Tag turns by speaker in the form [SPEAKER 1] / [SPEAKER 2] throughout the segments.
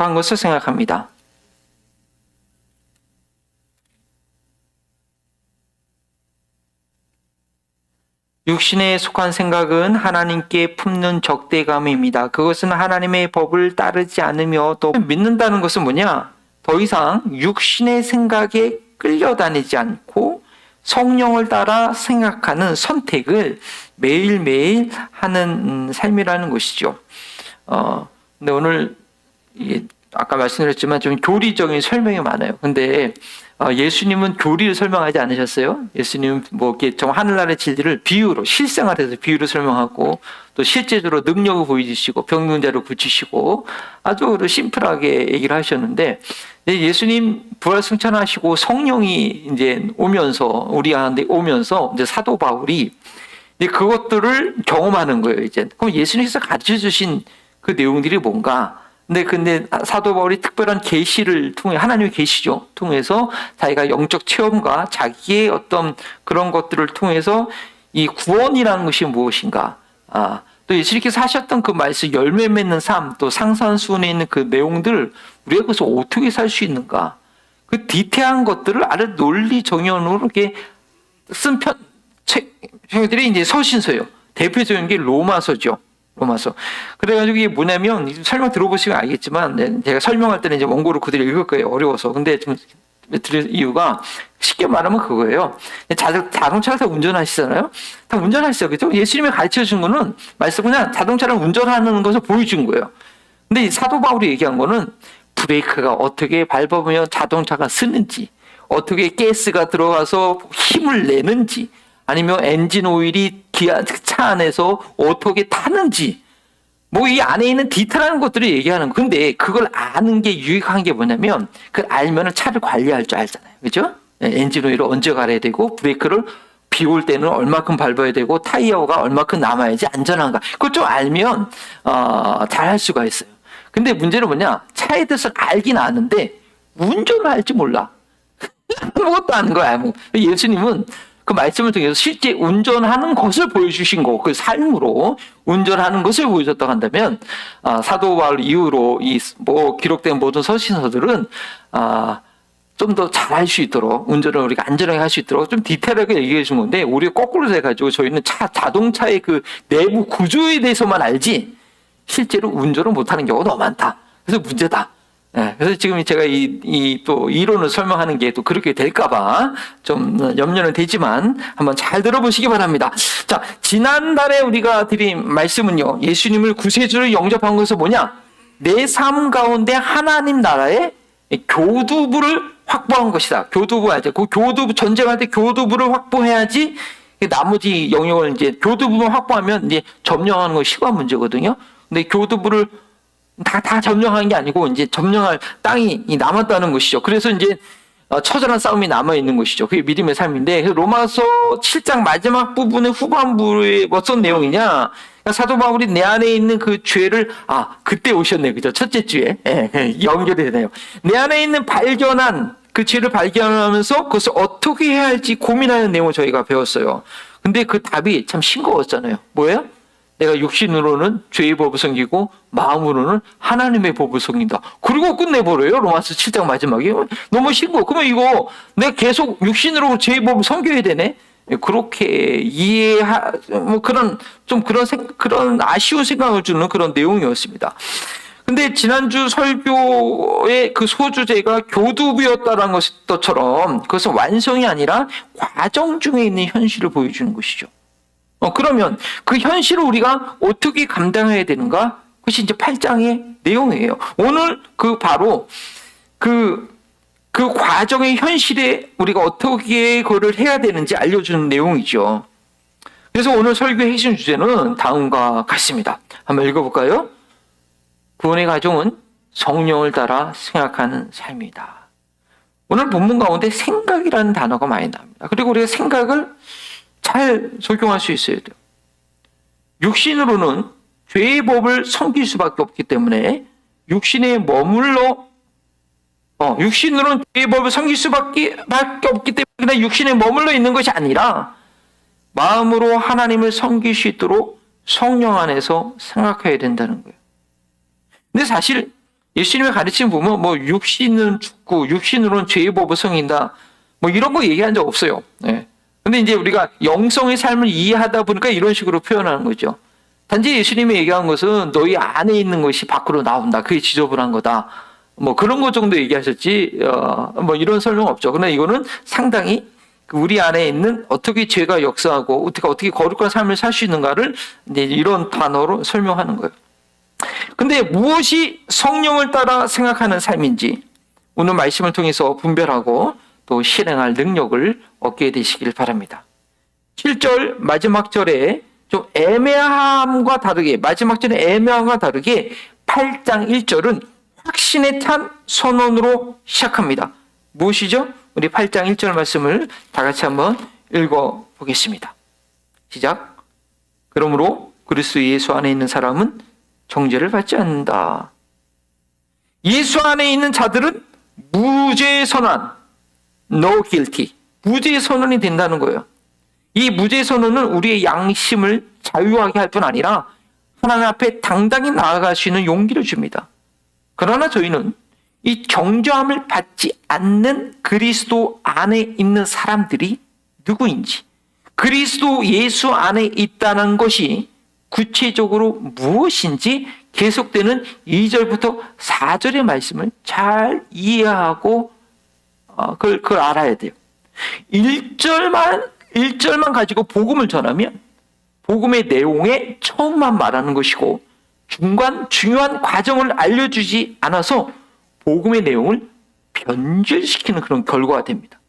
[SPEAKER 1] 한 것을 생각합니다. 육신에 속한 생각은 하나님께 품는 적대감입니다. 그것은 하나님의 법을 따르지 않으며 또 믿는다는 것은 뭐냐? 더 이상 육신의 생각에 끌려다니지 않고 성령을 따라 생각하는 선택을 매일매일 하는 삶이라는 것이죠. 근데 오늘 아까 말씀드렸지만 좀 교리적인 설명이 많아요. 근데 예수님은 교리를 설명하지 않으셨어요. 예수님은 뭐 이렇게 좀 하늘나라의 진리를 비유로, 실생활에서 비유로 설명하고 또 실제적으로 능력을 보여주시고 병든 자를 고치시고 아주 심플하게 얘기를 하셨는데, 예수님 부활 승천하시고 성령이 이제 오면서 우리 가운데 오면서 이제 사도 바울이 이제 그것들을 경험하는 거예요. 이제 그럼 예수님께서 가르쳐 주신 그 내용들이 뭔가? 근데 사도 바울이 특별한 계시를 통해, 하나님의 계시죠, 통해서 자기가 영적 체험과 자기의 어떤 그런 것들을 통해서 이 구원이라는 것이 무엇인가, 또 예수님께서 하셨던 그 말씀, 열매 맺는 삶, 또 상산수훈에 있는 그 내용들, 우리가 그래서 어떻게 살 수 있는가, 그 디테일한 것들을 아주 논리 정연으로 이렇게 쓴 책들이 이제 서신서예요. 대표적인 게 로마서죠. 로마서. 그래가지고 이게 뭐냐면, 설명 들어보시면 알겠지만, 제가 설명할 때는 이제 원고를 그대로 읽을 거예요. 어려워서. 근데 좀 드릴 이유가, 쉽게 말하면 그거예요. 자동차를 다 운전하시잖아요? 다 운전하시죠. 그죠? 예수님이 가르쳐 준 거는, 말씀 그냥 자동차를 운전하는 것을 보여준 거예요. 근데 이 사도 바울이 얘기한 거는, 브레이크가 어떻게 밟으면 자동차가 쓰는지, 어떻게 가스가 들어가서 힘을 내는지, 아니면 엔진 오일이 차 안에서 어떻게 타는지, 뭐 이 안에 있는 디테일한 것들을 얘기하는 거. 근데 그걸 아는 게 유익한 게 뭐냐면, 그걸 알면 차를 관리할 줄 알잖아요. 그죠? 엔진 오일을 언제 갈아야 되고, 브레이크를 비 올 때는 얼마큼 밟아야 되고, 타이어가 얼마큼 남아야지 안전한가. 그걸 좀 알면 잘 할 수가 있어요. 근데 문제는 뭐냐? 차에 대해서 알긴 아는데 운전을 할지 몰라. 아무것도 아는 거야. 예수님은 그 말씀을 통해서 실제 운전하는 것을 보여주신 거, 그 삶으로 운전하는 것을 보여줬다고 한다면, 사도 바울 이후로 기록된 모든 서신서들은 좀 더 잘할 수 있도록, 운전을 우리가 안전하게 할 수 있도록 좀 디테일하게 얘기해 준 건데, 우리가 거꾸로 해가지고 저희는 자동차의 그 내부 구조에 대해서만 알지 실제로 운전을 못하는 경우가 너무 많다. 그래서 문제다. 그래서 지금 제가 또 이론을 설명하는 게 또 그렇게 될까봐 좀 염려는 되지만 한번 잘 들어보시기 바랍니다. 자, 지난달에 우리가 드린 말씀은요, 예수님을 구세주를 영접한 것은 뭐냐? 내 삶 가운데 하나님 나라의 교두부를 확보한 것이다. 교두부 할 때, 그 교두부 전쟁할 때 교두부를 확보해야지 나머지 영역을 이제 교두부만 확보하면 이제 점령하는 건 시간 문제거든요. 근데 교두부를 다 점령한 게 아니고 이제 점령할 땅이 남았다는 것이죠. 그래서 이제 처절한 싸움이 남아 있는 것이죠. 그게 믿음의 삶인데, 로마서 7장 마지막 부분의 후반부에 어떤 내용이냐? 그러니까 사도 바울이 내 안에 있는 그 죄를 그때 오셨네, 그죠? 첫째 주에 연결이 되네요. 내 안에 있는 발견한 그 죄를 발견하면서 그것을 어떻게 해야 할지 고민하는 내용을 저희가 배웠어요. 근데 그 답이 참 싱거웠잖아요. 뭐예요? 내가 육신으로는 죄의 법을 섬기고 마음으로는 하나님의 법을 섬긴다. 그리고 끝내버려요. 로마서 7장 마지막에. 너무 싱거워. 그러면 이거 내가 계속 육신으로 죄의 법을 섬겨야 되네? 그렇게 그런 아쉬운 생각을 주는 그런 내용이었습니다. 근데 지난주 설교의 그 소주제가 교두부였다는 것처럼 그것은 완성이 아니라 과정 중에 있는 현실을 보여주는 것이죠. 그러면 그 현실을 우리가 어떻게 감당해야 되는가? 그것이 이제 8장의 내용이에요. 오늘 바로 그 과정의 현실에 우리가 어떻게 그걸 해야 되는지 알려주는 내용이죠. 그래서 오늘 설교의 핵심 주제는 다음과 같습니다. 한번 읽어볼까요? 구원의 과정은 성령을 따라 생각하는 삶이다. 오늘 본문 가운데 생각이라는 단어가 많이 나옵니다. 그리고 우리가 생각을 잘 적용할 수 있어야 돼요. 육신으로는 죄의 법을 섬길 수밖에 없기 때문에 육신으로는 죄의 법을 섬길 수밖에 없기 때문에 육신에 머물러 있는 것이 아니라 마음으로 하나님을 섬길 수 있도록 성령 안에서 생각해야 된다는 거예요. 근데 사실 예수님의 가르침 보면 뭐 육신은 죽고 육신으로는 죄의 법을 성인다. 뭐 이런 거 얘기한 적 없어요. 예. 근데 이제 우리가 영성의 삶을 이해하다 보니까 이런 식으로 표현하는 거죠. 단지 예수님이 얘기한 것은 너희 안에 있는 것이 밖으로 나온다. 그게 지저분한 거다. 뭐 그런 거 정도 얘기하셨지, 뭐 이런 설명 없죠. 그러나 이거는 상당히 우리 안에 있는 어떻게 죄가 역사하고 어떻게 거룩한 삶을 살 수 있는가를 이제 이런 단어로 설명하는 거예요. 근데 무엇이 성령을 따라 생각하는 삶인지 오늘 말씀을 통해서 분별하고 또 실행할 능력을 얻게 되시길 바랍니다. 7절 마지막 절에 좀 애매함과 다르게, 마지막 절에 애매함과 다르게 8장 1절은 확신에 찬 선언으로 시작합니다. 무엇이죠? 우리 8장 1절 말씀을 다 같이 한번 읽어보겠습니다. 시작. 그러므로 그리스도 예수 안에 있는 사람은 정죄를 받지 않는다. 예수 안에 있는 자들은 무죄 선언, no guilty, 무죄 선언이 된다는 거예요. 이 무죄 선언은 우리의 양심을 자유하게 할 뿐 아니라 하나님 앞에 당당히 나아갈 수 있는 용기를 줍니다. 그러나 저희는 이 정죄함을 받지 않는 그리스도 안에 있는 사람들이 누구인지, 그리스도 예수 안에 있다는 것이 구체적으로 무엇인지 계속되는 2절부터 4절의 말씀을 잘 이해하고 그걸 알아야 돼요. 1절만 가지고 복음을 전하면 복음의 내용의 처음만 말하는 것이고 중간 중요한 과정을 알려주지 않아서 복음의 내용을 변질시키는 그런 결과가 됩니다.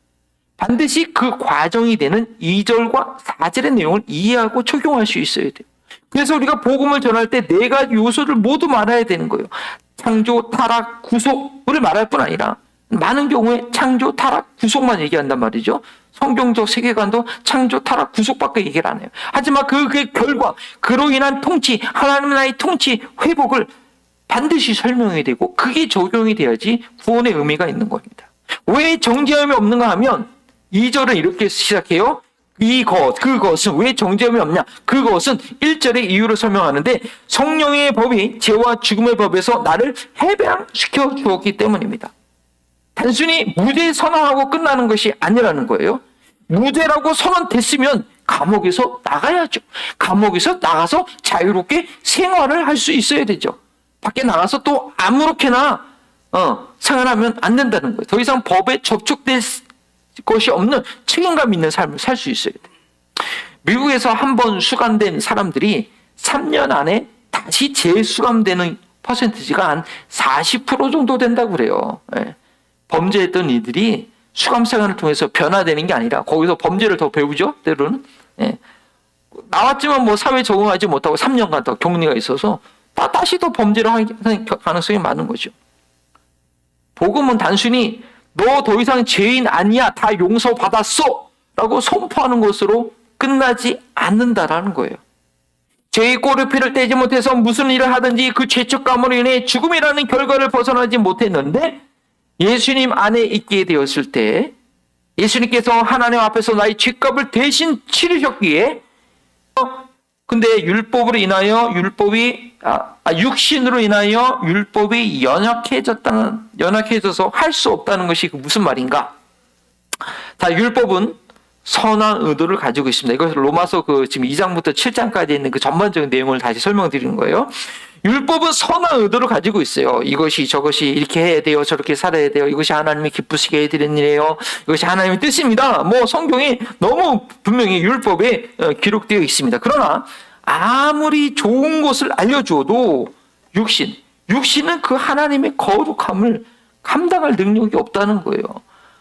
[SPEAKER 1] 반드시 그 과정이 되는 2절과 4절의 내용을 이해하고 적용할 수 있어야 돼요. 그래서 우리가 복음을 전할 때 4가지 요소를 모두 말해야 되는 거예요. 창조, 타락, 구속을 말할 뿐 아니라 많은 경우에 창조, 타락, 구속만 얘기한단 말이죠. 성경적 세계관도 창조, 타락, 구속밖에 얘기를 안 해요. 하지만 그 결과, 그로 인한 통치, 하나님 나라의 통치, 회복을 반드시 설명해야 되고 그게 적용이 돼야지 구원의 의미가 있는 겁니다. 왜 정죄함이 없는가 하면 2절은 이렇게 시작해요. 그것은 왜 정죄함이 없냐? 그것은 1절의 이유를 설명하는데 성령의 법이 죄와 죽음의 법에서 나를 해방시켜 주었기 때문입니다. 단순히 무죄 선언하고 끝나는 것이 아니라는 거예요. 무죄라고 선언됐으면 감옥에서 나가야죠. 감옥에서 나가서 자유롭게 생활을 할 수 있어야 되죠. 밖에 나가서 또 아무렇게나 생활하면 안 된다는 거예요. 더 이상 법에 접촉될 것이 없는 책임감 있는 삶을 살 수 있어야 돼요. 미국에서 한 번 수감된 사람들이 3년 안에 다시 재수감되는 퍼센티지가 한 40% 정도 된다고 그래요. 범죄했던 이들이 수감 생활을 통해서 변화되는 게 아니라 거기서 범죄를 더 배우죠. 때로는 나왔지만 뭐 사회에 적응하지 못하고 3년간 더 격리가 있어서 다시 더 범죄를 할 가능성이 많은 거죠. 복음은 단순히 너 더 이상 죄인 아니야, 다 용서받았어 라고 선포하는 것으로 끝나지 않는다라는 거예요. 죄의 꼬리표를 떼지 못해서 무슨 일을 하든지 그 죄책감으로 인해 죽음이라는 결과를 벗어나지 못했는데 예수님 안에 있게 되었을 때 예수님께서 하나님 앞에서 나의 죄값을 대신 치르셨기에 근데 율법으로 인하여 육신으로 인하여 율법이 연약해져서 할 수 없다는 것이 무슨 말인가? 자, 율법은 선한 의도를 가지고 있습니다. 이것을 로마서 지금 2장부터 7장까지 있는 그 전반적인 내용을 다시 설명드리는 거예요. 율법은 선한 의도를 가지고 있어요. 이것이 저것이 이렇게 해야 돼요. 저렇게 살아야 돼요. 이것이 하나님이 기쁘시게 해드리는 일이에요. 이것이 하나님의 뜻입니다. 뭐 성경에 너무 분명히 율법에 기록되어 있습니다. 그러나 아무리 좋은 것을 알려주어도 육신은 그 하나님의 거룩함을 감당할 능력이 없다는 거예요.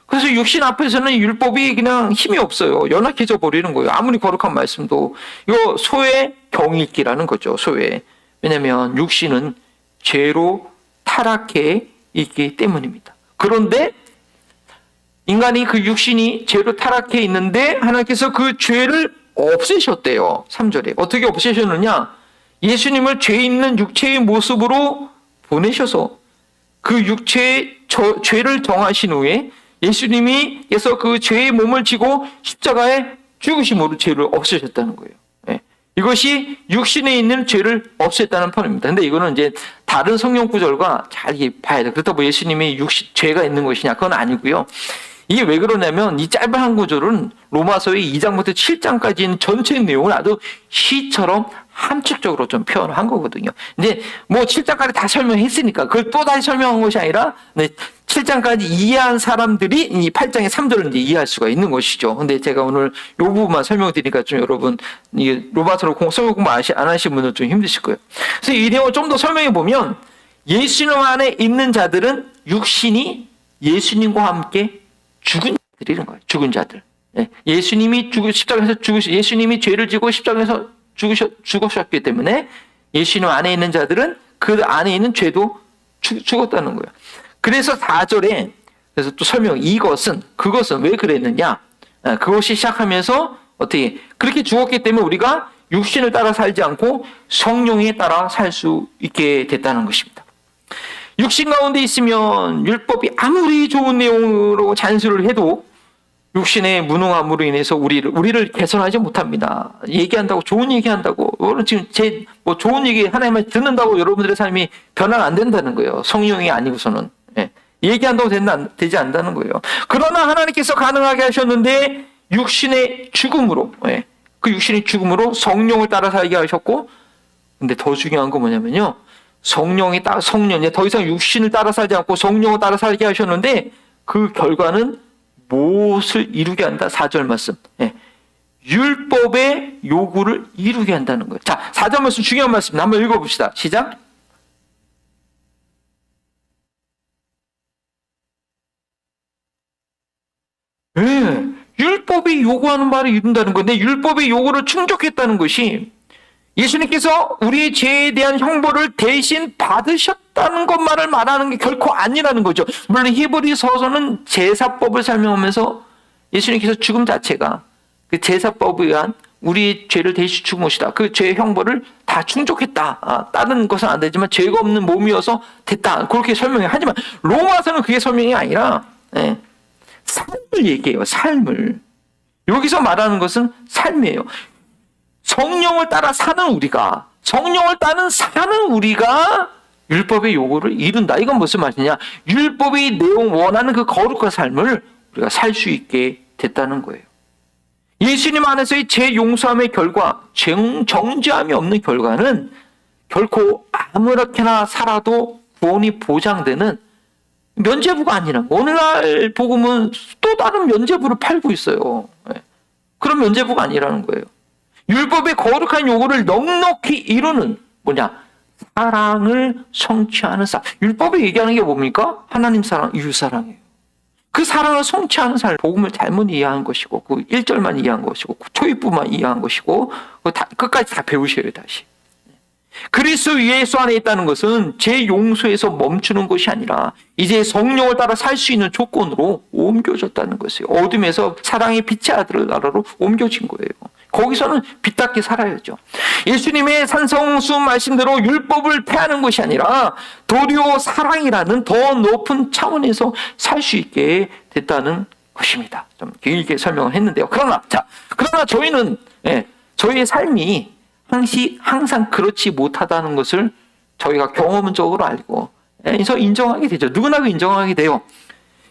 [SPEAKER 1] 그래서 육신 앞에서는 율법이 그냥 힘이 없어요. 연약해져 버리는 거예요. 아무리 거룩한 말씀도. 이거 소의 경읽기라는 거죠. 소의. 왜냐하면 육신은 죄로 타락해 있기 때문입니다. 그런데 인간이 그 육신이 죄로 타락해 있는데 하나님께서 그 죄를 없애셨대요. 3절에. 어떻게 없애셨느냐? 예수님을 죄 있는 육체의 모습으로 보내셔서 그 육체의 죄를 정하신 후에 예수님께서 그 죄의 몸을 지고 십자가에 죽으심으로 죄를 없애셨다는 거예요. 이것이 육신에 있는 죄를 없앴다는 편입니다. 근데 이거는 이제 다른 성경 구절과 잘 봐야 돼. 그렇다고 예수님이 죄가 있는 것이냐? 그건 아니고요. 이게 왜 그러냐면 이 짧은 한 구절은 로마서의 2장부터 7장까지 있는 전체 내용을 아주 시처럼 함축적으로 좀 표현을 한 거거든요. 이제 뭐 7장까지 다 설명했으니까 그걸 또 다시 설명한 것이 아니라 7장까지 이해한 사람들이 이 8장의 3절을 이제 이해할 수가 있는 것이죠. 근데 제가 오늘 이 부분만 설명드리니까 좀 여러분 이 로마서로 성경 공부 안 하신 분들 좀 힘드실 거예요. 그래서 이 내용을 좀 더 설명해 보면 예수님 안에 있는 자들은 육신이 예수님과 함께 죽은 자들이라는 거예요. 죽은 자들. 예수님이 십자가에서 예수님이 죄를 지고 십자가에서 죽으셨기 때문에 예수님 안에 있는 자들은 그 안에 있는 죄도 죽었다는 거예요. 그래서 4절에 그래서 또 설명 그것은 왜 그랬느냐? 그것이 시작하면서 어떻게 그렇게 죽었기 때문에 우리가 육신을 따라 살지 않고 성령에 따라 살 수 있게 됐다는 것입니다. 육신 가운데 있으면 율법이 아무리 좋은 내용으로 잔술을 해도 육신의 무능함으로 인해서 우리를 개선하지 못합니다. 얘기한다고 좋은 얘기한다고 지금 좋은 얘기 하나님을 듣는다고 여러분들의 삶이 변화가 안 된다는 거예요. 성령이 아니고서는 얘기한다고 되지 않는다는 거예요. 그러나 하나님께서 가능하게 하셨는데 육신의 죽음으로 그 육신의 죽음으로 성령을 따라 살게 하셨고, 근데 더 중요한 건 뭐냐면요. 성령이 더 이상 육신을 따라 살지 않고 성령을 따라 살게 하셨는데 그 결과는 무엇을 이루게 한다? 4절 말씀. 율법의 요구를 이루게 한다는 거예요. 자, 4절 말씀 중요한 말씀 한번 읽어봅시다. 시작. 율법이 요구하는 말을 이룬다는 건데 율법의 요구를 충족했다는 것이 예수님께서 우리의 죄에 대한 형벌을 대신 받으셨다는 것만을 말하는 게 결코 아니라는 거죠. 물론 히브리서서는 제사법을 설명하면서 예수님께서 죽음 자체가 그 제사법에 의한 우리의 죄를 대신 죽은 것이다. 그 죄의 형벌을 다 충족했다. 다른 것은 안 되지만 죄가 없는 몸이어서 됐다. 그렇게 설명해요. 하지만 로마서는 그게 설명이 아니라 삶을 얘기해요. 삶을. 여기서 말하는 것은 삶이에요. 성령을 따라 사는 우리가 율법의 요구를 이룬다. 이건 무슨 말이냐? 율법의 내용 원하는 그 거룩한 삶을 우리가 살 수 있게 됐다는 거예요. 예수님 안에서의 죄 용서함의 결과, 정죄함이 없는 결과는 결코 아무렇게나 살아도 구원이 보장되는 면죄부가 아니라 오늘날 복음은 또 다른 면죄부를 팔고 있어요. 그런 면죄부가 아니라는 거예요. 율법의 거룩한 요구를 넉넉히 이루는 사랑을 성취하는 삶. 율법이 얘기하는 게 뭡니까? 하나님 사랑, 이웃 사랑이에요. 그 사랑을 성취하는 삶, 복음을 잘못 이해한 것이고 그 1절만 이해한 것이고 초입부만 이해한 것이고 끝까지 다 배우셔야 다시. 그리스도 예수 안에 있다는 것은 제 용서에서 멈추는 것이 아니라 이제 성령을 따라 살 수 있는 조건으로 옮겨졌다는 것이에요. 어둠에서 사랑의 빛의 아들을 나라로 옮겨진 거예요. 거기서는 빛답게 살아야죠. 예수님의 산성수 말씀대로 율법을 폐하는 것이 아니라 도리어 사랑이라는 더 높은 차원에서 살 수 있게 됐다는 것입니다. 좀 길게 설명을 했는데요. 그러나 저희는 저희의 삶이 항상 그렇지 못하다는 것을 저희가 경험적으로 알고 그래서 인정하게 되죠. 누구나 인정하게 돼요.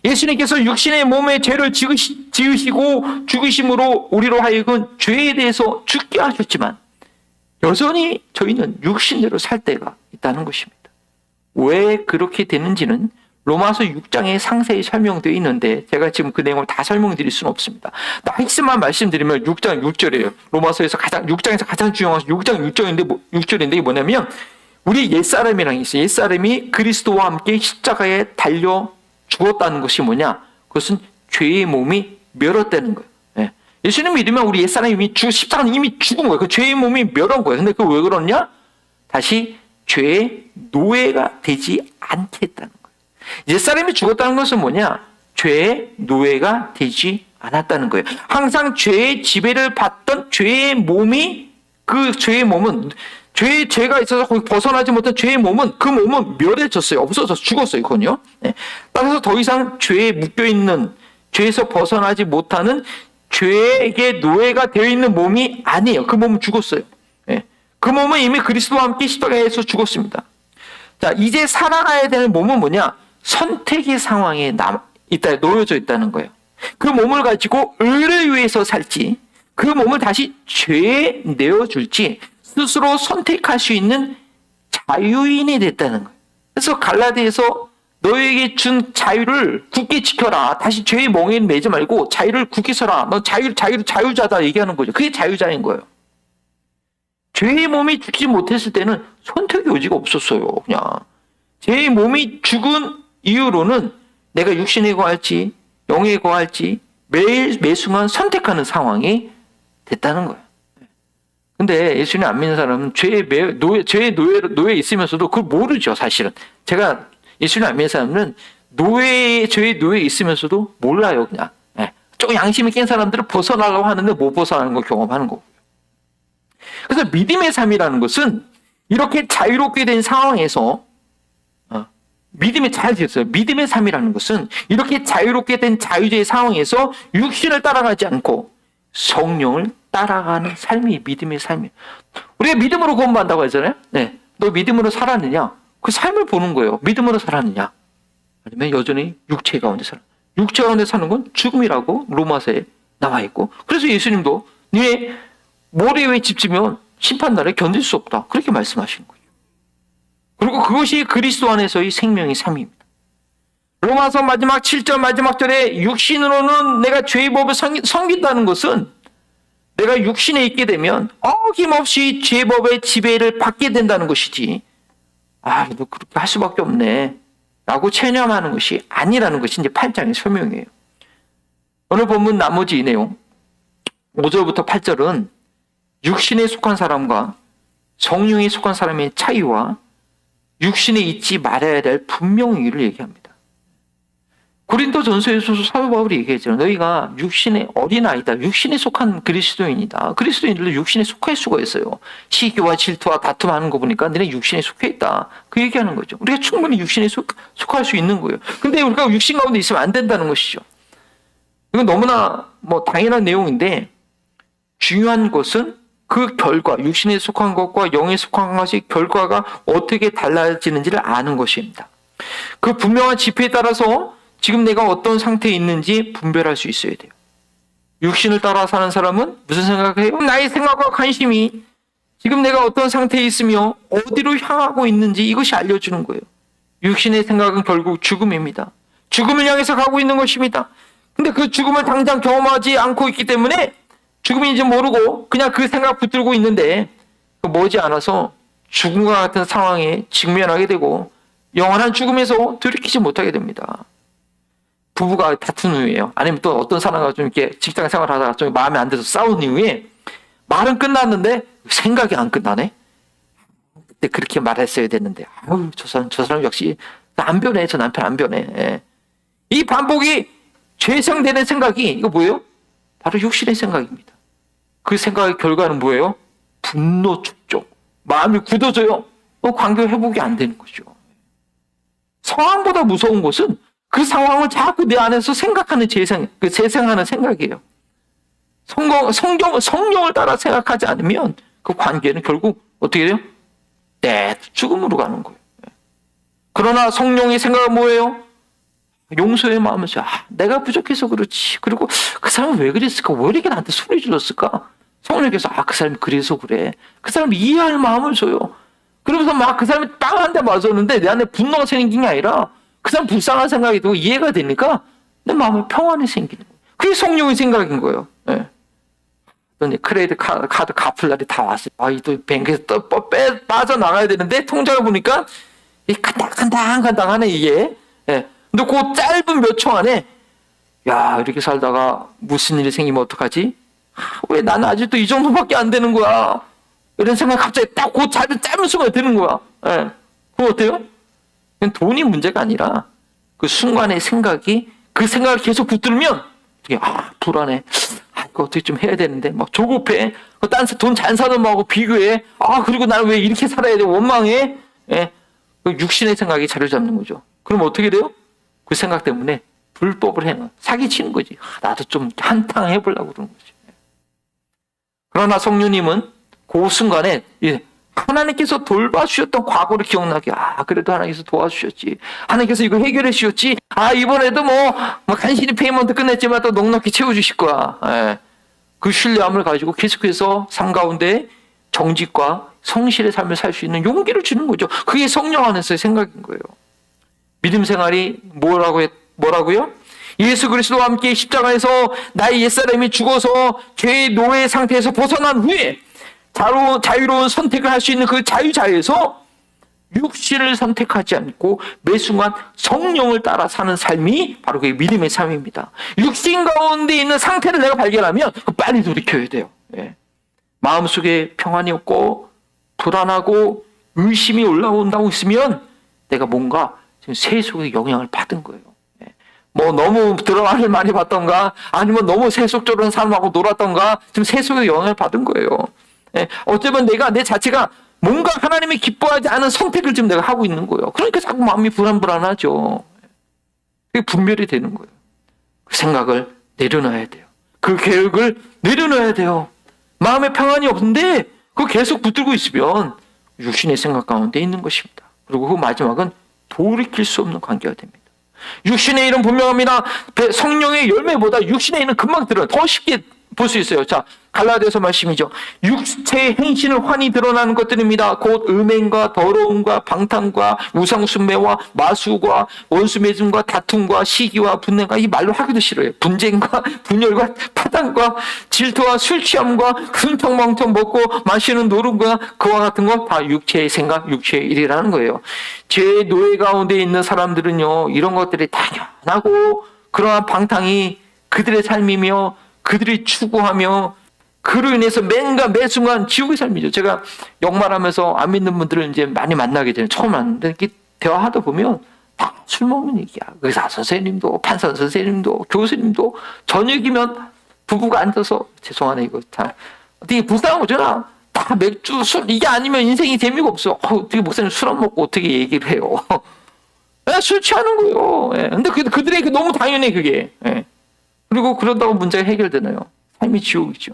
[SPEAKER 1] 예수님께서 육신의 몸에 죄를 지으시고 죽으심으로 우리로 하여금 죄에 대해서 죽게 하셨지만 여전히 저희는 육신대로 살 때가 있다는 것입니다. 왜 그렇게 되는지는 로마서 6장에 상세히 설명되어 있는데 제가 지금 그 내용을 다 설명드릴 수는 없습니다. 핵심만 말씀드리면 6장 6절이에요. 로마서에서 6장에서 가장 중요한 것은 6장 6절인데 이게 뭐냐면 우리 옛사람이랑 있어요. 옛사람이 그리스도와 함께 십자가에 달려 죽었다는 것이 뭐냐? 그것은 죄의 몸이 멸었다는 거예요. 예수님 믿으면 우리 옛사람이 십자가는 이미 죽은 거예요. 그 죄의 몸이 멸한 거예요. 근데 그거 왜 그러냐? 다시 죄의 노예가 되지 않게 했다는 거예요. 옛사람이 죽었다는 것은 뭐냐? 죄의 노예가 되지 않았다는 거예요. 항상 죄의 지배를 받던 죄의 몸이 죄가 있어서 거기 벗어나지 못한 죄의 몸은 그 몸은 멸해졌어요. 없어져서 죽었어요. 그건요. 따라서 더 이상 죄에 묶여있는 죄에서 벗어나지 못하는 죄에게 노예가 되어 있는 몸이 아니에요. 그 몸은 죽었어요. 그 몸은 이미 그리스도와 함께 십자가에서 죽었습니다. 자, 이제 살아가야 되는 몸은 뭐냐? 선택의 상황에 놓여져 있다는 거예요. 그 몸을 가지고 의를 위해서 살지, 그 몸을 다시 죄에 내어줄지 스스로 선택할 수 있는 자유인이 됐다는 거예요. 그래서 갈라디아에서 너에게 준 자유를 굳게 지켜라. 다시 죄의 멍에를 매지 말고 자유를 굳게 서라. 너 자유자다 얘기하는 거죠. 그게 자유자인 거예요. 죄의 몸이 죽지 못했을 때는 선택의 여지가 없었어요. 그냥 죄의 몸이 죽은 이유로는 내가 육신에 거할지 영에 거할지 매 순간 선택하는 상황이 됐다는 거예요. 근데 예수님 안 믿는 사람은 죄의 노예에 있으면서도 그걸 모르죠. 사실은 제가 예수님 안 믿는 사람은 죄의 노예에 있으면서도 몰라요. 그냥 조금 양심이 깬 사람들은 벗어나려고 하는데 못 벗어나는 걸 경험하는 거고. 그래서 믿음의 삶이라는 것은 이렇게 자유롭게 된 상황에서 믿음이 잘 됐어요. 믿음의 삶이라는 것은 이렇게 자유롭게 된 자유제의 상황에서 육신을 따라가지 않고 성령을 따라가는 삶이 믿음의 삶이에요. 우리가 믿음으로 구원받는다고 하잖아요. 네. 너 믿음으로 살았느냐? 그 삶을 보는 거예요. 믿음으로 살았느냐? 아니면 여전히 육체 가운데 살아. 육체 가운데 사는 건 죽음이라고 로마서에 나와 있고, 그래서 예수님도 네 모래 위에 집 지면 심판날에 견딜 수 없다. 그렇게 말씀하시는 거예요. 그리고 그것이 그리스도 안에서의 생명의 삶입니다. 로마서 마지막 7절 마지막 절에 육신으로는 내가 죄의 법을 섬긴다는 것은 내가 육신에 있게 되면 어김없이 죄의 법의 지배를 받게 된다는 것이지, 너 그렇게 할 수밖에 없네 라고 체념하는 것이 아니라는 것이 이제 8장의 설명이에요. 오늘 본문 나머지 이 내용 5절부터 8절은 육신에 속한 사람과 성령에 속한 사람의 차이와 육신에 있지 말아야 될 분명히를 얘기합니다. 고린도전서에서 사도 바울이 얘기했잖아요. 너희가 육신의 어린아이다. 육신에 속한 그리스도인이다. 그리스도인들도 육신에 속할 수가 있어요. 시기와 질투와 다툼하는 거 보니까 너네 육신에 속해 있다. 그 얘기하는 거죠. 우리가 충분히 육신에 속할 수 있는 거예요. 근데 우리가 육신 가운데 있으면 안 된다는 것이죠. 이건 너무나 당연한 내용인데, 중요한 것은 그 결과, 육신에 속한 것과 영에 속한 것이 결과가 어떻게 달라지는지를 아는 것입니다. 그 분명한 지표에 따라서 지금 내가 어떤 상태에 있는지 분별할 수 있어야 돼요. 육신을 따라 사는 사람은 무슨 생각을 해요? 나의 생각과 관심이 지금 내가 어떤 상태에 있으며 어디로 향하고 있는지 이것이 알려주는 거예요. 육신의 생각은 결국 죽음입니다. 죽음을 향해서 가고 있는 것입니다. 근데 그 죽음을 당장 경험하지 않고 있기 때문에 죽음인지 모르고 그냥 그 생각 붙들고 있는데 머지않아서 죽음과 같은 상황에 직면하게 되고 영원한 죽음에서 돌이키지 못하게 됩니다. 부부가 다툰 후에요. 아니면 또 어떤 사람과 좀 이렇게 직장 생활하다가 좀 마음에 안 들어서 싸운 이후에 말은 끝났는데 생각이 안 끝나네. 그때 그렇게 말했어야 됐는데, 저 사람 역시 안 변해. 저 남편 안 변해. 예. 이 반복이 재생되는 생각이 이거 뭐예요? 바로 육신의 생각입니다. 그 생각의 결과는 뭐예요? 분노, 축적. 마음이 굳어져요. 관계 회복이 안 되는 거죠. 상황보다 무서운 것은 그 상황을 자꾸 내 안에서 생각하는 재생하는 생각이에요. 성령을 따라 생각하지 않으면 그 관계는 결국 어떻게 돼요? 죽음으로 가는 거예요. 그러나 성령의 생각은 뭐예요? 용서의 마음을 내가 부족해서 그렇지. 그리고 그 사람은 왜 그랬을까? 왜 이렇게 나한테 소리 질렀을까? 성령께서 그 사람이 그래서 그래. 그 사람을 이해할 마음을 줘요. 그러면서 막 그 사람이 빵 한 대 맞았는데 내 안에 분노가 생긴 게 아니라 그 사람 불쌍한 생각이 들고 이해가 되니까 내 마음에 평안이 생기는 거예요. 그게 성령의 생각인 거예요. 네. 크레디트 카드 갚을 날이 다 왔어요. 또 뱅크에서 빠져나가야 되는데 통장을 보니까 간당간당하네 이게. 네. 근데 그 짧은 몇 초 안에 이렇게 살다가 무슨 일이 생기면 어떡하지? 왜 나는 아직도 이 정도밖에 안 되는 거야? 이런 생각이 갑자기 딱 그 짧은 순간에 드는 거야. 네. 그거 어때요? 돈이 문제가 아니라 그 순간의 생각이, 그 생각을 계속 붙들면 불안해. 이거 어떻게 좀 해야 되는데 막 조급해. 딴 돈 잘 사는 놈하고 비교해. 그리고 나는 왜 이렇게 살아야 돼? 원망해. 예. 육신의 생각이 자리 잡는 거죠. 그럼 어떻게 돼요? 그 생각 때문에 불법을 해놔. 사기치는 거지. 나도 좀 한탕 해보려고 그러는 거지. 그러나 성령님은 그 순간에 하나님께서 돌봐주셨던 과거를 기억나게, 그래도 하나님께서 도와주셨지. 하나님께서 이거 해결해 주셨지. 이번에도 간신히 페이먼트 끝냈지만 또 넉넉히 채워주실 거야. 예. 그 신뢰함을 가지고 계속해서 삶 가운데 정직과 성실의 삶을 살 수 있는 용기를 주는 거죠. 그게 성령 안에서의 생각인 거예요. 믿음 생활이 뭐라고요? 예수 그리스도와 함께 십자가에서 나의 옛사람이 죽어서 죄의 노예 상태에서 벗어난 후에 자유로운 선택을 할 수 있는 그 자유자에서 육신을 선택하지 않고 매 순간 성령을 따라 사는 삶이 바로 그 믿음의 삶입니다. 육신 가운데 있는 상태를 내가 발견하면 빨리 돌이켜야 돼요. 예. 마음속에 평안이 없고 불안하고 의심이 올라온다고 있으면 내가 뭔가 지금 세속의 영향을 받은 거예요. 예. 너무 드라마를 많이 봤던가 아니면 너무 세속적인 사람하고 놀았던가 지금 세속의 영향을 받은 거예요. 예. 어쩌면 내 자체가 뭔가 하나님이 기뻐하지 않은 선택을 지금 내가 하고 있는 거예요. 그러니까 자꾸 마음이 불안하죠. 그게 분별이 되는 거예요. 그 생각을 내려놔야 돼요. 그 계획을 내려놔야 돼요. 마음에 평안이 없는데 그거 계속 붙들고 있으면 육신의 생각 가운데 있는 것입니다. 그리고 그 마지막은 돌이킬 수 없는 관계가 됩니다. 육신의 일은 분명합니다. 성령의 열매보다 육신의 일은 금방 더 쉽게 볼 수 있어요. 자, 갈라디아서 말씀이죠. 육체의 행실을 환히 드러나는 것들입니다. 곧 음행과 더러움과 방탕과 우상숭배와 마수과 원수매증과 다툼과 시기와 분냄과 이 말로 하기도 싫어요. 분쟁과 분열과 파당과 질투와 술 취함과 흥청망청 먹고 마시는 노름과 그와 같은 것 다 육체의 생각, 육체의 일이라는 거예요. 죄의 노예 가운데 있는 사람들은요, 이런 것들이 당연하고 그러한 방탕이 그들의 삶이며 그들이 추구하며 그로 인해서 매 순간 지옥의 삶이죠. 제가 역말하면서 안 믿는 분들을 이제 많이 만나게 되는 처음 만났는데 이렇게 대화하다 보면 다 술 먹는 얘기야. 의사 선생님도 판사 선생님도 교수님도 저녁이면 부부가 앉아서 죄송하네 이거 다 되게 불쌍한 거잖아. 다 맥주 술 이게 아니면 인생이 재미가 없어. 어떻게 목사님 술 안 먹고 어떻게 얘기를 해요? 술 취하는 거예요. 근데 그들에게 너무 당연해 그게. 그리고 그런다고 문제가 해결되나요? 삶이 지옥이죠.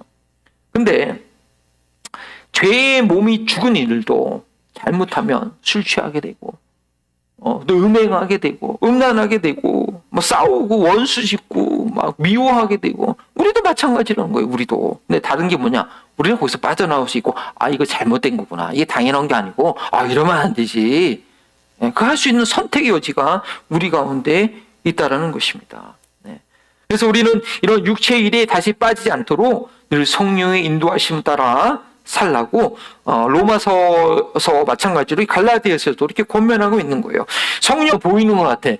[SPEAKER 1] 근데 죄의 몸이 죽은 이들도 잘못하면 술 취하게 되고 또 음행하게 되고 음란하게 되고 싸우고 원수 짓고 막 미워하게 되고 우리도 마찬가지라는 거예요. 우리도. 근데 다른 게 뭐냐? 우리는 거기서 빠져나올 수 있고 이거 잘못된 거구나. 이게 당연한 게 아니고 이러면 안 되지. 그 할 수 있는 선택의 여지가 우리 가운데 있다라는 것입니다. 그래서 우리는 이런 육체의 일에 다시 빠지지 않도록 늘 성령의 인도하심 따라 살라고 로마서서 마찬가지로 갈라디아서도 이렇게 권면하고 있는 거예요. 성령 보이는 것 같아.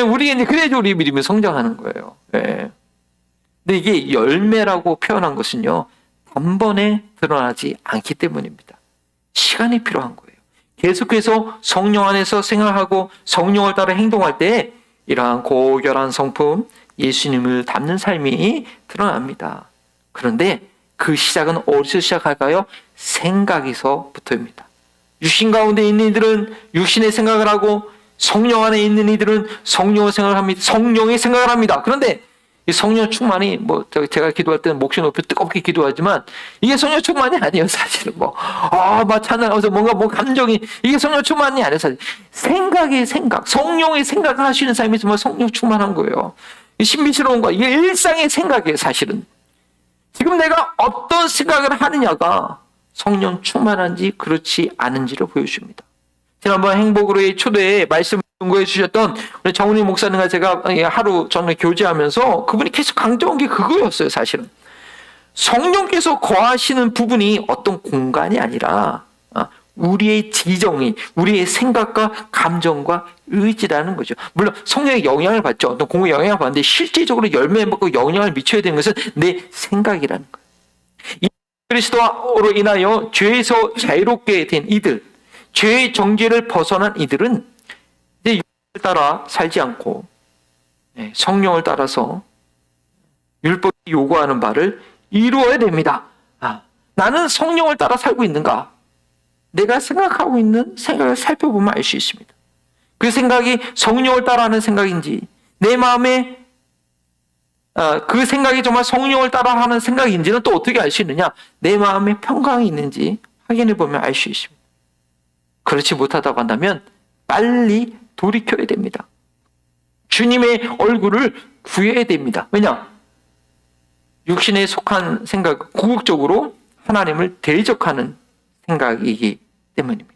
[SPEAKER 1] 우리 이제 그래야지 우리 믿음이 성장하는 거예요. 근데 이게 열매라고 표현한 것은요 단번에 드러나지 않기 때문입니다. 시간이 필요한 거예요. 계속해서 성령 안에서 생활하고 성령을 따라 행동할 때 이러한 고결한 성품 예수님을 닮는 삶이 드러납니다. 그런데 그 시작은 어디서 시작할까요? 생각에서부터입니다. 육신 가운데 있는 이들은 육신의 생각을 하고 성령 안에 있는 이들은 성령의 생각을 합니다. 성령의 생각을 합니다. 그런데 이 성령 충만이 제가 기도할 때는 목이 높여 뜨겁게 기도하지만 이게 성령 충만이 아니에요. 사실은 찬양하면서 뭔가 감정이 이게 성령 충만이 아니에요. 사실 생각의 생각, 성령의 생각을 하시는 삶이 정말 성령 충만한 거예요. 신비스러운 거 이게 일상의 생각이에요. 사실은 지금 내가 어떤 생각을 하느냐가 성령 충만한지 그렇지 않은지를 보여줍니다. 지난번 행복으로의 초대에 말씀을 연구해 주셨던 우리 정은희 목사님과 제가 하루 전에 교제하면서 그분이 계속 강조한 게 그거였어요. 사실은 성령께서 거하시는 부분이 어떤 공간이 아니라 우리의 지정이 우리의 생각과 감정과 의지라는 거죠. 물론 성령의 영향을 받죠. 어떤 공의 영향을 받는데 실질적으로 열매 먹고 영향을 미쳐야 되는 것은 내 생각이라는 거예요. 이 그리스도로 인하여 죄에서 자유롭게 된 이들, 죄의 정죄를 벗어난 이들은 이제 율법을 따라 살지 않고 성령을 따라서 율법이 요구하는 바를 이루어야 됩니다. 나는 성령을 따라 살고 있는가? 내가 생각하고 있는 생각을 살펴보면 알 수 있습니다. 그 생각이 성령을 따라하는 생각인지 내 마음에 그 생각이 정말 성령을 따라하는 생각인지는 또 어떻게 알 수 있느냐? 내 마음에 평강이 있는지 확인해 보면 알 수 있습니다. 그렇지 못하다고 한다면 빨리 돌이켜야 됩니다. 주님의 얼굴을 구해야 됩니다. 왜냐? 육신에 속한 생각, 궁극적으로 하나님을 대적하는 생각이기 때문입니다.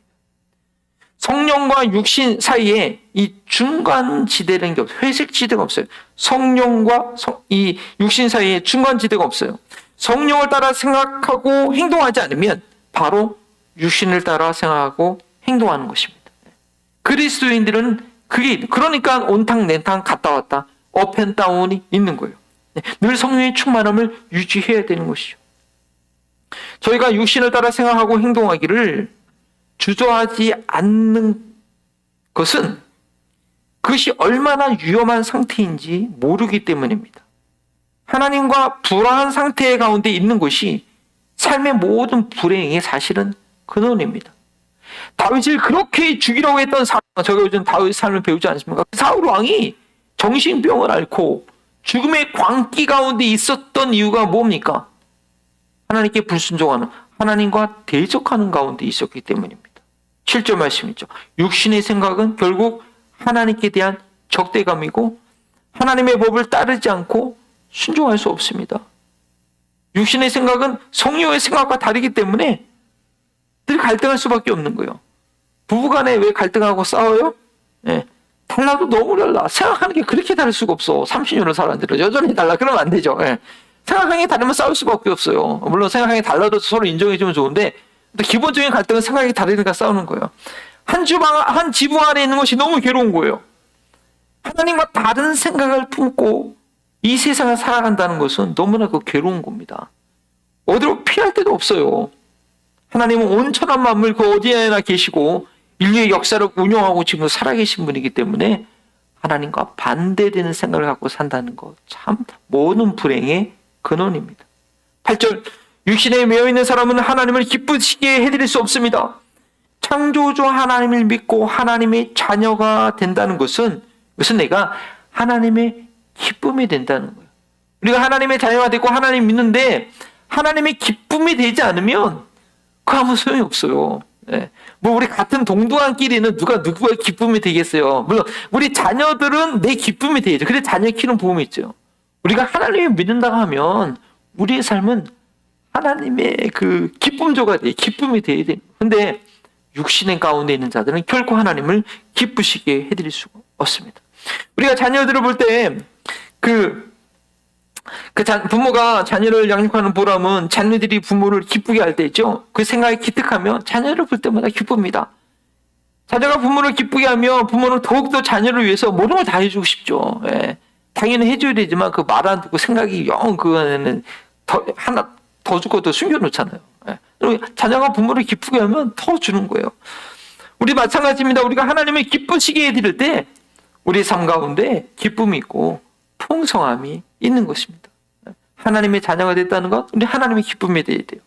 [SPEAKER 1] 성령과 육신 사이에 이 중간 지대라는 게 없어요. 회색 지대가 없어요. 성령과 이 육신 사이에 중간 지대가 없어요. 성령을 따라 생각하고 행동하지 않으면 바로 육신을 따라 생각하고 행동하는 것입니다. 그리스도인들은 그러니까 온탕 냉탕 갔다 왔다 업앤다운이 있는 거예요. 늘 성령의 충만함을 유지해야 되는 것이죠. 저희가 육신을 따라 생각하고 행동하기를 주저하지 않는 것은 그것이 얼마나 위험한 상태인지 모르기 때문입니다. 하나님과 불화한 상태 가운데 있는 것이 삶의 모든 불행의 사실은 근원입니다. 다윗을 그렇게 죽이려고 했던 사울, 저희가 요즘 다윗 삶을 배우지 않습니까? 사울 왕이 정신병을 앓고 죽음의 광기 가운데 있었던 이유가 뭡니까? 하나님께 불순종하는, 하나님과 대적하는 가운데 있었기 때문입니다. 7절 말씀이죠. 육신의 생각은 결국 하나님께 대한 적대감이고 하나님의 법을 따르지 않고 순종할 수 없습니다. 육신의 생각은 성령의 생각과 다르기 때문에 늘 갈등할 수밖에 없는 거예요. 부부간에 왜 갈등하고 싸워요? 달라도 너무 달라. 생각하는 게 그렇게 다를 수가 없어. 30년을 살았는데 여전히 달라. 그러면 안 되죠. 생각하는 게 다르면 싸울 수밖에 없어요. 물론 생각하는 게 달라도 서로 인정해주면 좋은데 기본적인 갈등은 생각이 다르니까 싸우는 거예요. 한 지붕 안에 있는 것이 너무 괴로운 거예요. 하나님과 다른 생각을 품고 이 세상을 살아간다는 것은 너무나 괴로운 겁니다. 어디로 피할 데도 없어요. 하나님은 온천한 만물 그 어디에나 계시고 인류의 역사를 운영하고 지금 살아계신 분이기 때문에 하나님과 반대되는 생각을 갖고 산다는 것, 참 모든 불행의 근원입니다. 8절, 육신에 매여있는 사람은 하나님을 기쁘시게 해드릴 수 없습니다. 창조주 하나님을 믿고 하나님의 자녀가 된다는 것은 내가 하나님의 기쁨이 된다는 거예요. 우리가 하나님의 자녀가 되고 하나님 믿는데 하나님의 기쁨이 되지 않으면 그 아무 소용이 없어요. 우리 같은 동등한끼리는 누가 누구의 기쁨이 되겠어요. 물론 우리 자녀들은 내 기쁨이 되죠. 그래 자녀 키우는 부음이 있죠. 우리가 하나님을 믿는다고 하면 우리의 삶은 하나님의 그 기쁨조가 돼, 기쁨이 돼야 돼. 근데 육신의 가운데 있는 자들은 결코 하나님을 기쁘시게 해드릴 수가 없습니다. 우리가 자녀들을 볼 때 부모가 자녀를 양육하는 보람은 자녀들이 부모를 기쁘게 할 때 있죠. 그 생각이 기특하면 자녀를 볼 때마다 기쁩니다. 자녀가 부모를 기쁘게 하면 부모는 더욱더 자녀를 위해서 모든 걸 다 해주고 싶죠. 당연히 해줘야 되지만 그 말 안 듣고 생각이 그거는 하나 더 주고 더 숨겨놓잖아요. 자녀가 부모를 기쁘게 하면 더 주는 거예요. 우리 마찬가지입니다. 우리가 하나님을 기쁘시게 해드릴 때 우리 삶 가운데 기쁨이 있고 풍성함이 있는 것입니다. 하나님의 자녀가 됐다는 것, 우리 하나님의 기쁨이 돼야 돼요.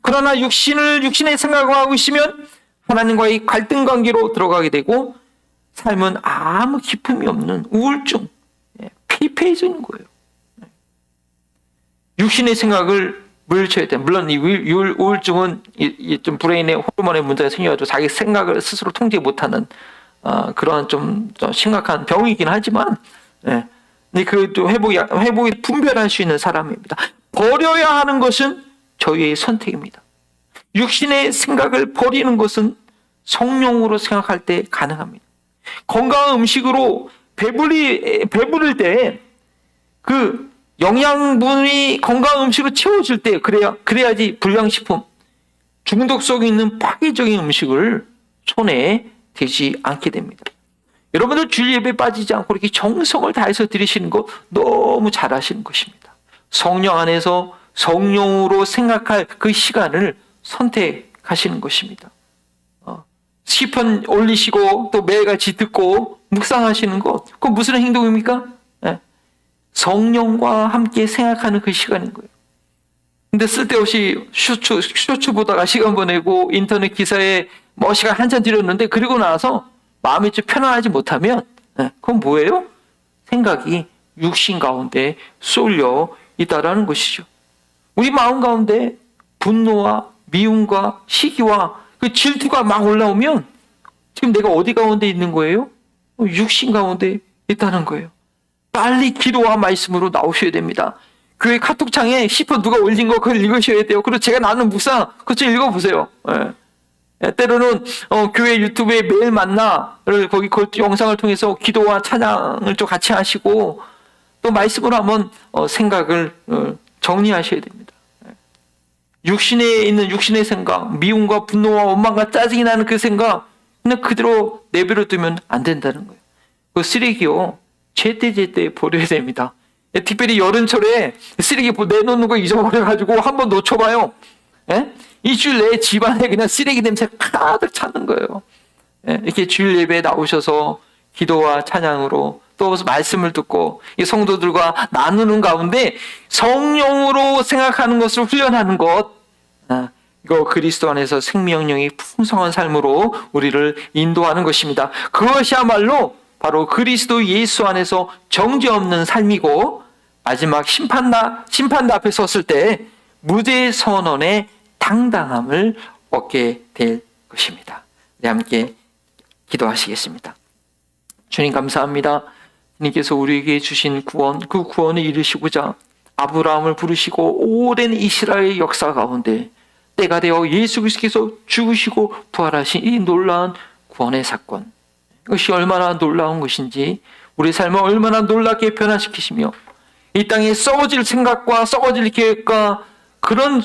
[SPEAKER 1] 그러나 육신의 생각을 하고 있으면 하나님과의 갈등 관계로 들어가게 되고 삶은 아무 기쁨이 없는 우울증, 피폐해지는 거예요. 육신의 생각을 물리쳐야 돼요. 물론 이 우울증은 좀 브레인의 호르몬의 문제가 생겨가지고 자기 생각을 스스로 통제 못하는 그런 좀 심각한 병이긴 하지만, 근데 그 회복이 분별할 수 있는 사람입니다. 버려야 하는 것은 저희의 선택입니다. 육신의 생각을 버리는 것은 성령으로 생각할 때 가능합니다. 건강한 음식으로 배부를 때 그 영양분이 건강한 음식으로 채워질 때 그래야지 불량식품, 중독성이 있는 파괴적인 음식을 손에 대지 않게 됩니다. 여러분들 주일 예배에 빠지지 않고 이렇게 정성을 다해서 드리시는 거 너무 잘하시는 것입니다. 성령 안에서 성령으로 생각할 그 시간을 선택하시는 것입니다. 시편 올리시고 또 매일같이 듣고 묵상하시는 것, 그건 무슨 행동입니까? 성령과 함께 생각하는 그 시간인 거예요. 근데 쓸데없이 쇼츠 보다가 시간 보내고 인터넷 기사에 시간 한참 들였는데 그리고 나서 마음이 좀 편안하지 못하면 그건 뭐예요? 생각이 육신 가운데 쏠려 있다라는 것이죠. 우리 마음 가운데 분노와 미움과 시기와 그 질투가 막 올라오면 지금 내가 어디 가운데 있는 거예요? 육신 가운데 있다는 거예요. 빨리 기도와 말씀으로 나오셔야 됩니다. 교회 카톡창에 시편 누가 올린 거 그걸 읽으셔야 돼요. 그리고 제가 나는 묵상 그거 좀 읽어보세요. 때로는 교회 유튜브에 매일 만나를 거기 그 영상을 통해서 기도와 찬양을 좀 같이 하시고 또 말씀으로 한번 생각을 정리하셔야 됩니다. 육신에 있는 육신의 생각, 미움과 분노와 원망과 짜증이 나는 그 생각 그냥 그대로 내버려 두면 안 된다는 거예요. 그 쓰레기요 제때제때 버려야 됩니다. 특별히 여름철에 쓰레기 내놓는 거 잊어버려가지고 한번 놓쳐봐요. 일주일 내에 집안에 그냥 쓰레기 냄새 가득 차는 거예요. 이렇게 주일 예배에 나오셔서 기도와 찬양으로 또 말씀을 듣고 이 성도들과 나누는 가운데 성령으로 생각하는 것을 훈련하는 것, 이거 그리스도 안에서 생명력이 풍성한 삶으로 우리를 인도하는 것입니다. 그것이야말로 바로 그리스도 예수 안에서 정죄 없는 삶이고 마지막 심판대 앞에 섰을 때 무죄 선언의 당당함을 얻게 될 것입니다. 네, 함께 기도하시겠습니다. 주님 감사합니다. 주님께서 우리에게 주신 구원, 그 구원을 이루시고자 아브라함을 부르시고 오랜 이스라엘 역사 가운데 때가 되어 예수 그리스도께서 죽으시고 부활하신 이 놀라운 구원의 사건, 이것이 얼마나 놀라운 것인지 우리 삶을 얼마나 놀랍게 변화시키시며 이 땅에 썩어질 생각과 썩어질 계획과 그런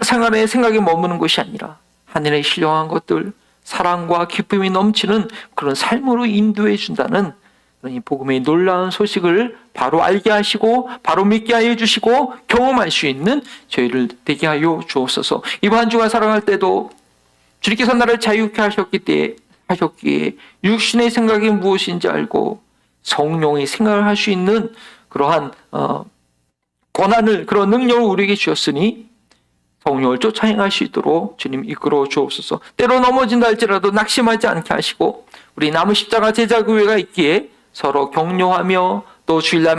[SPEAKER 1] 생활의 생각에 머무는 것이 아니라 하늘의 신령한 것들, 사랑과 기쁨이 넘치는 그런 삶으로 인도해 준다는 이 복음의 놀라운 소식을 바로 알게 하시고 바로 믿게 하여 주시고 경험할 수 있는 저희를 되게 하여 주옵소서. 이번 한 주간 살아갈 때도 주님께서 나를 자유케 하셨기에 육신의 생각이 무엇인지 알고 성령의 생각을 할 수 있는 그러한 권한을, 그런 능력을 우리에게 주셨으니 성령을 쫓아 행할 수 있도록 주님 이끌어 주옵소서. 때로 넘어진다 할지라도 낙심하지 않게 하시고 우리 남은 십자가 제자 교회가 있기에 서로 격려하며 또 주일날